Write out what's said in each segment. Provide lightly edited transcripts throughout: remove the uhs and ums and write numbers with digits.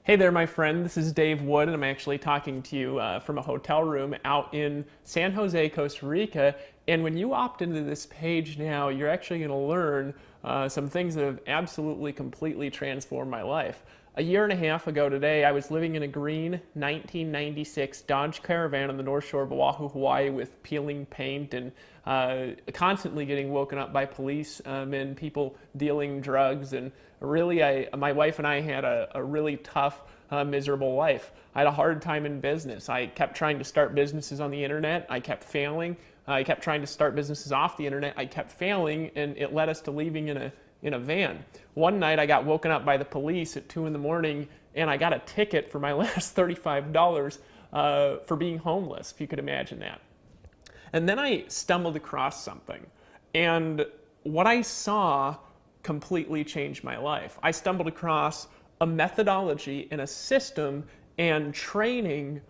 Hey there, my friend. This is Dave Wood, and I'm actually talking to you from a hotel room out in San Jose, Costa Rica. And when you opt into this page now, you're actually going to learn some things that have absolutely, completely transformed my life. A year and a half ago today, I was living in a green 1996 Dodge Caravan on the North Shore of Oahu, Hawaii, with peeling paint and constantly getting woken up by police and people dealing drugs. And really, my wife and I had a really tough, miserable life. I had a hard time in business. I kept trying to start businesses on the internet. I kept failing. I kept trying to start businesses off the internet. I kept failing, and it led us to leaving in a van. One night I got woken up by the police at 2 in the morning, and I got a ticket for my last $35 for being homeless, if you could imagine that. And then I stumbled across something, and what I saw completely changed my life. I stumbled across a methodology and a system and training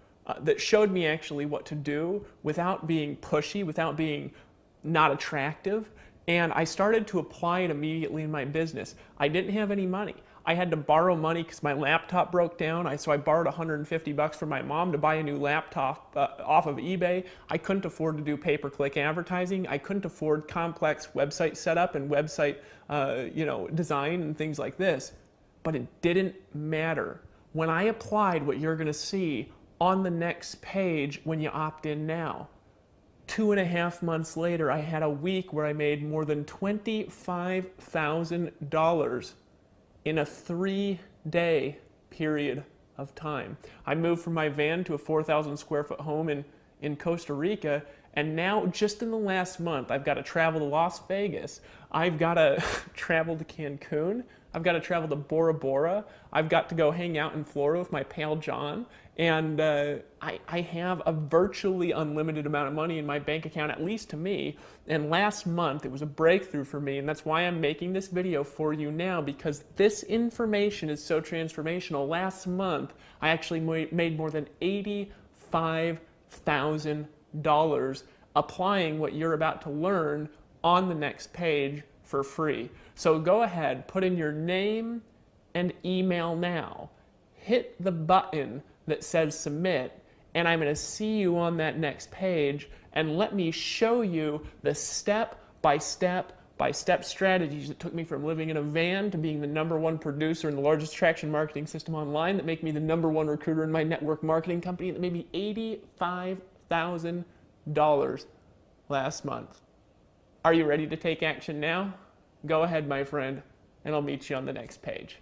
that showed me actually what to do without being pushy, without being not attractive. And I started to apply it immediately in my business. I didn't have any money. I had to borrow money because my laptop broke down. So I borrowed $150 from my mom to buy a new laptop off of eBay. I couldn't afford to do pay-per-click advertising. I couldn't afford complex website setup and website design and things like this. But it didn't matter. When I applied what you're going to see on the next page when you opt in now, 2.5 months later, I had a week where I made more than $25,000 in a 3-day period of time. I moved from my van to a 4,000 square foot home in Costa Rica, and now just in the last month, I've got to travel to Las Vegas. I've got to travel to Cancun. I've got to travel to Bora Bora. I've got to go hang out in Florida with my pal John. And I have a virtually unlimited amount of money in my bank account, at least to me. And last month, it was a breakthrough for me. And that's why I'm making this video for you now, because this information is so transformational. Last month, I actually made more than $85,000 applying what you're about to learn on the next page for free. So go ahead, put in your name and email now. Hit the button that says submit, and I'm going to see you on that next page, and let me show you the step-by-step strategies that took me from living in a van to being the #1 producer in the largest attraction marketing system online, that make me the #1 recruiter in my network marketing company, that made me $85,000 last month. Are you ready to take action now? Go ahead, my friend, and I'll meet you on the next page.